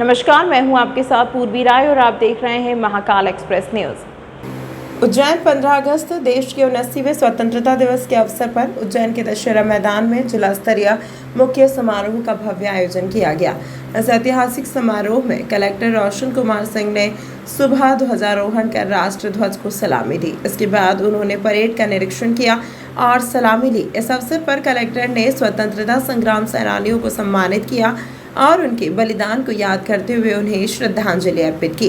नमस्कार, मैं हूं आपके साथ पूर्वी राय और आप देख रहे हैं महाकाल एक्सप्रेस न्यूज। उज्जैन 15 अगस्त देश के 79वें स्वतंत्रता दिवस के अवसर पर उज्जैन के दशहरा मैदान में जिला स्तरीय मुख्य समारोह का भव्य आयोजन किया गया। इस ऐतिहासिक समारोह में कलेक्टर रोशन कुमार सिंह ने सुबह ध्वजारोहण कर राष्ट्र ध्वज को सलामी दी। इसके बाद उन्होंने परेड का निरीक्षण किया और सलामी ली। इस अवसर पर कलेक्टर ने स्वतंत्रता संग्राम सेनानियों को सम्मानित किया और उनके बलिदान को याद करते हुए उन्हें श्रद्धांजलि अर्पित की।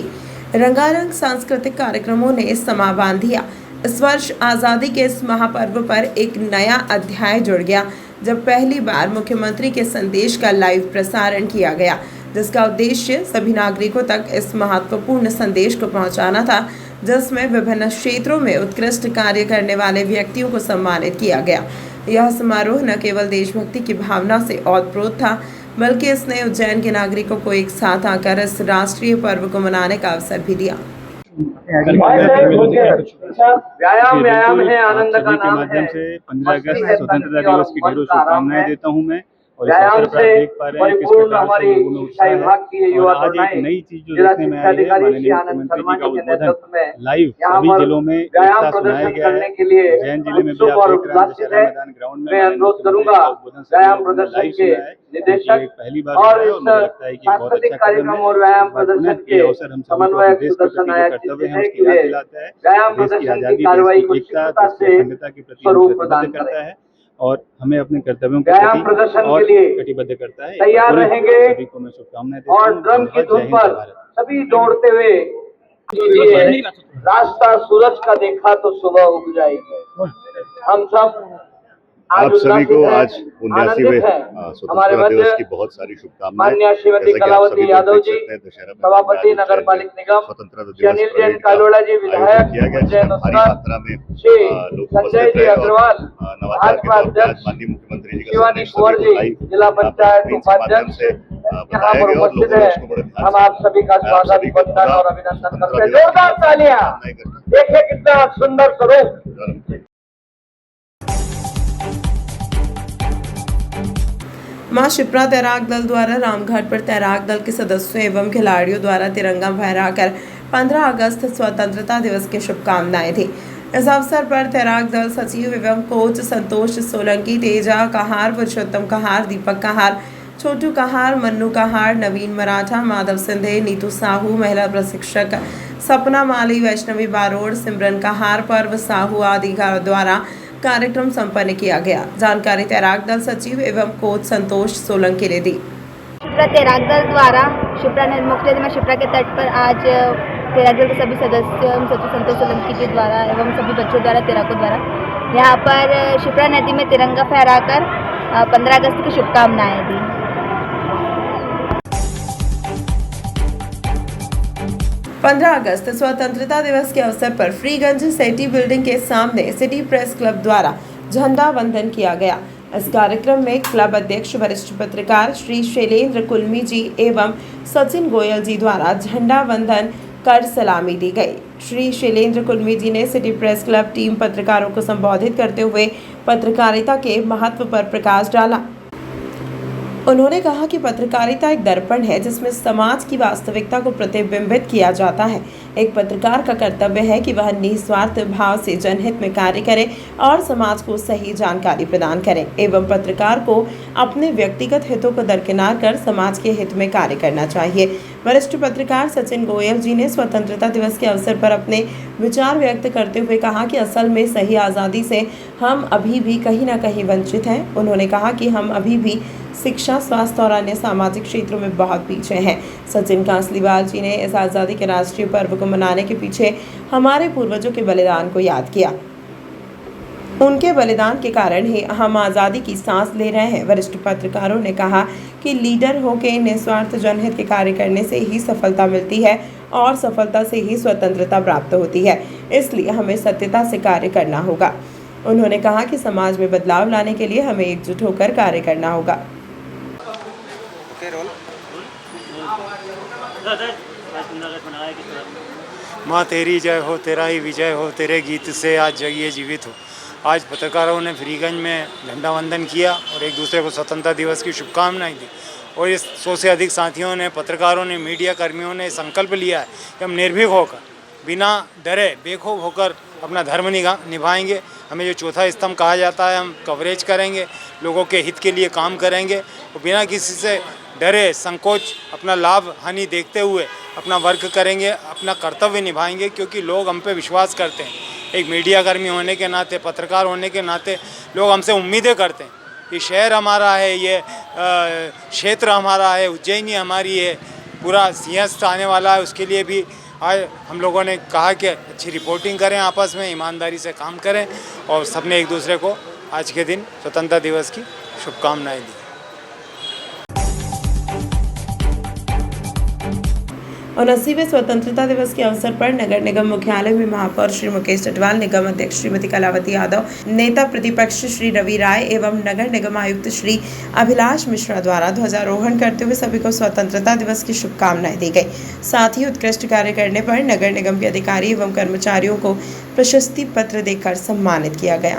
रंगारंग सांस्कृतिक कार्यक्रमों ने समा बांध दिया। इस वर्ष आज़ादी के इस महापर्व पर एक नया अध्याय जुड़ गया, जब पहली बार मुख्यमंत्री के संदेश का लाइव प्रसारण किया गया, जिसका उद्देश्य सभी नागरिकों तक इस महत्वपूर्ण संदेश को पहुंचाना था, जिसमें विभिन्न क्षेत्रों में उत्कृष्ट कार्य करने वाले व्यक्तियों को सम्मानित किया गया। यह समारोह न केवल देशभक्ति की भावना से ओतप्रोत था, बल्कि इसने उज्जैन के नागरिकों को एक साथ आकर इस राष्ट्रीय पर्व को मनाने का अवसर भी दिया। व्यायाम है, आनंद का नाम माध्यम से 15 अगस्त स्वतंत्रता दिवस की ढेरों शुभकामनाएं देता हूं मैं। और इस अवसर पर आप देख पा रहे हैं किस प्रकार से लोगों में उत्साह है। और आज एक नई चीज जो देखने में आई है, माननीय मुख्यमंत्री जी का उद्बोधन लाइव सभी जिलों में एक साथ सुनाया गया है। उज्जैन जिले में भी आप देख रहे हैं दशहरा मैदान ग्राउंड में अनुरोध करूंगा व्यायाम प्रदर्शन के निदेशक पहली बार और मुझे लगता है कि बहुत अच्छा कार्यक्रम और व्यायाम प्रदर्शन के अवसर हम समन्वयक सुदर्शन आया कर्तव्य है उसकी याद दिलाता है। व्यायाम प्रदर्शन की कार्रवाई को एकता से अखंडता के प्रति प्रतिबद्ध करता है और हमें अपने कर्तव्यों के प्रति और कटिबद्ध करता है। तैयार रहेंगे सभी को मैं शुभकामनाएं देता हूं। और ड्रम की धुन पर सभी दौड़ते हुए रास्ता सूरज का देखा तो सुबह उग जाएगी। हम सब आप सभी को आज 79वें स्वतंत्रता दिवस की बहुत सारी शुभकामनाएं। माननीय श्रीमती कलावती यादव जी, सभापति नगर पालिक निगम, अनिल जैन कालोड़ा जी विधायक, भारी मात्रा में लोग संजय जी अग्रवाल, भाजपा अध्यक्ष, माननीय मुख्यमंत्री जी शिवानी कुंवर जी, जिला पंचायत उपाध्यक्ष यहाँ पर उपस्थित है। हम आप सभी का स्वागत, वंदन और अभिनंदन करते हैं। जोरदार तालियां। देखिए कितना सुंदर स्वरूप। मां शिप्रा तैराक दल द्वारा रामघाट पर तैराक दल के सदस्यों एवं खिलाड़ियों द्वारा तिरंगा फहराकर 15 अगस्त स्वतंत्रता दिवस की शुभकामनाएं थी। इस अवसर पर तैराक दल सचिव एवं कोच संतोष सोलंकी, तेजा कहार, पुरुषोत्तम कहार, दीपक कहार, छोटू कहार, मन्नू कहार, नवीन मराठा, माधव सिंधे, नीतू साहू, महिला प्रशिक्षक सपना माली, वैष्णवी बारोड़, सिमरन कहार, पर्व साहू आदि द्वारा कार्यक्रम संपन्न किया गया। जानकारी तैराक दल सचिव एवं कोच संतोष सोलंकी ने दी। शिप्रा तैराक दल द्वारा मुख्य में शिप्रा के तट पर आज तैराक दल के सभी सदस्य सचिव संतोष सोलंकी जी द्वारा एवं सभी बच्चों द्वारा तैराकों द्वारा यहाँ पर शिप्रा नदी में तिरंगा फहराकर 15 अगस्त की शुभकामनाएं दी। 15 अगस्त स्वतंत्रता दिवस के अवसर पर फ्रीगंज सिटी बिल्डिंग के सामने सिटी प्रेस क्लब द्वारा झंडा वंदन किया गया। इस कार्यक्रम में क्लब अध्यक्ष वरिष्ठ पत्रकार श्री शैलेंद्र कुलमी जी एवं सचिन गोयल जी द्वारा झंडा वंदन कर सलामी दी गई। श्री शैलेंद्र कुलमी जी ने सिटी प्रेस क्लब टीम पत्रकारों को संबोधित करते हुए पत्रकारिता के महत्व पर प्रकाश डाला। उन्होंने कहा कि पत्रकारिता एक दर्पण है जिसमें समाज की वास्तविकता को प्रतिबिंबित किया जाता है। एक पत्रकार का कर्तव्य है कि वह निस्वार्थ भाव से जनहित में कार्य करे और समाज को सही जानकारी प्रदान करे एवं पत्रकार को अपने व्यक्तिगत हितों को दरकिनार कर समाज के हित में कार्य करना चाहिए। वरिष्ठ पत्रकार सचिन गोयल जी ने स्वतंत्रता दिवस के अवसर पर अपने विचार व्यक्त करते हुए कहा कि असल में सही आज़ादी से हम अभी भी कहीं ना कहीं वंचित हैं। उन्होंने कहा कि हम अभी भी शिक्षा, स्वास्थ्य और अन्य सामाजिक क्षेत्रों में बहुत पीछे हैं। सचिन कांसलीवाल जी ने इस आज़ादी के राष्ट्रीय पर्व को मनाने के पीछे हमारे पूर्वजों के बलिदान को याद किया। उनके बलिदान के कारण ही हम आज़ादी की सांस ले रहे हैं। वरिष्ठ पत्रकारों ने कहा कि लीडर होकर निस्वार्थ जनहित के कार्य करने से ही सफलता मिलती है और सफलता से ही स्वतंत्रता प्राप्त होती है, इसलिए हमें सत्यता से कार्य करना होगा। उन्होंने कहा कि समाज में बदलाव लाने के लिए हमें एकजुट होकर कार्य करना होगा। माँ तेरी जय हो, तेरा ही विजय हो, तेरे गीत से आज जगिए जीवित हो। आज पत्रकारों ने फ्रीगंज में झंडा वंदन किया और एक दूसरे को स्वतंत्रता दिवस की शुभकामनाएं दी। और इस 100 से अधिक साथियों ने, पत्रकारों ने, मीडिया कर्मियों ने संकल्प लिया है कि हम निर्भीक होकर, बिना डरे, बेखौफ होकर अपना धर्म निभाएंगे। हमें जो चौथा स्तंभ कहा जाता है, हम कवरेज करेंगे, लोगों के हित के लिए काम करेंगे और बिना किसी से डरे, संकोच, अपना लाभ हानि देखते हुए अपना वर्क करेंगे, अपना कर्तव्य निभाएंगे, क्योंकि लोग हम पे विश्वास करते हैं। एक मीडिया कर्मी होने के नाते, पत्रकार होने के नाते लोग हमसे उम्मीदें करते हैं। ये शहर हमारा है, ये क्षेत्र हमारा है, उज्जैनी हमारी है, पूरा सिंहस्थ आने वाला है। उसके लिए भी आज हम लोगों ने कहा कि अच्छी रिपोर्टिंग करें, आपस में ईमानदारी से काम करें और सबने एक दूसरे को आज के दिन स्वतंत्रता दिवस की शुभकामनाएं दी। और 80वें स्वतंत्रता दिवस के अवसर पर नगर निगम मुख्यालय में महापौर श्री मुकेश अटवाल, निगम अध्यक्ष श्रीमती कलावती यादव, नेता प्रतिपक्ष श्री रवि राय एवं नगर निगम आयुक्त श्री अभिलाष मिश्रा द्वारा ध्वजारोहण करते हुए सभी को स्वतंत्रता दिवस की शुभकामनाएं दी गई। साथ ही उत्कृष्ट कार्य करने पर नगर निगम के अधिकारी एवं कर्मचारियों को प्रशस्ति पत्र देकर सम्मानित किया गया।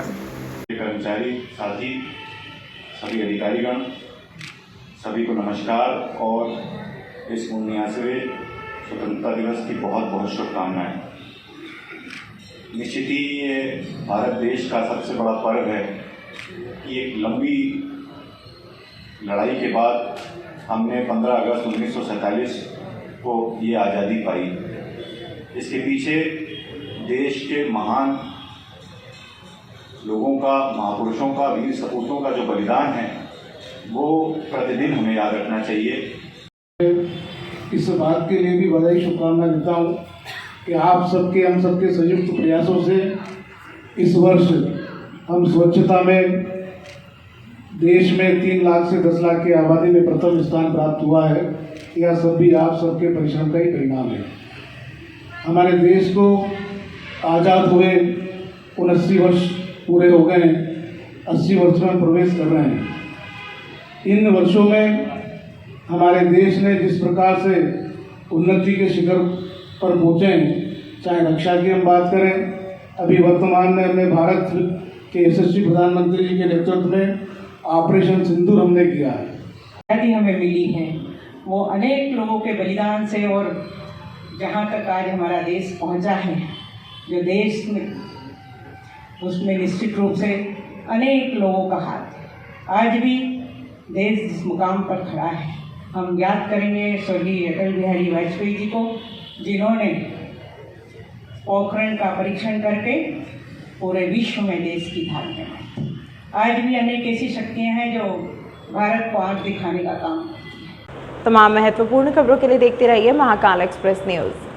कर्मचारी साथी, सभी अधिकारीगण, सभी को नमस्कार और इस 79वें स्वतंत्रता दिवस की बहुत बहुत शुभकामनाएं। निश्चित ही ये भारत देश का सबसे बड़ा पर्व है कि एक लंबी लड़ाई के बाद हमने 15 अगस्त 1947 को ये आज़ादी पाई। इसके पीछे देश के महान लोगों का, महापुरुषों का, वीर सपूतों का जो बलिदान है वो प्रतिदिन हमें याद रखना चाहिए। इस बात के लिए भी बधाई शुभकामना देता हूँ कि आप सबके, हम सबके संयुक्त प्रयासों से इस वर्ष हम स्वच्छता में देश में 3 लाख से 10 लाख की आबादी में प्रथम स्थान प्राप्त हुआ है। यह सब भी आप सबके परिश्रम का ही परिणाम है। हमारे देश को आज़ाद हुए 79 वर्ष पूरे हो गए हैं, 80 वर्ष में प्रवेश कर रहे हैं। इन वर्षों में हमारे देश ने जिस प्रकार से उन्नति के शिखर पर पहुँचे हैं, चाहे रक्षा की हम बात करें, अभी वर्तमान में हमने भारत के यशस्वी प्रधानमंत्री जी के नेतृत्व में ऑपरेशन सिंदूर हमने किया है। आज़ादी हमें मिली है वो अनेक लोगों के बलिदान से, और जहाँ तक आज हमारा देश पहुँचा है, जो देश में उसमें निश्चित रूप से अनेक लोगों का हाथ है। आज भी देश जिस मुकाम पर खड़ा है, हम याद करेंगे स्वर्गीय अटल बिहारी वाजपेयी जी को, जिन्होंने पोखरण का परीक्षण करके पूरे विश्व में देश की धार बनाई। आज भी अनेक ऐसी शक्तियां हैं जो भारत को आंख दिखाने का काम करती हैं। तमाम महत्वपूर्ण खबरों के लिए देखते रहिए महाकाल एक्सप्रेस न्यूज़।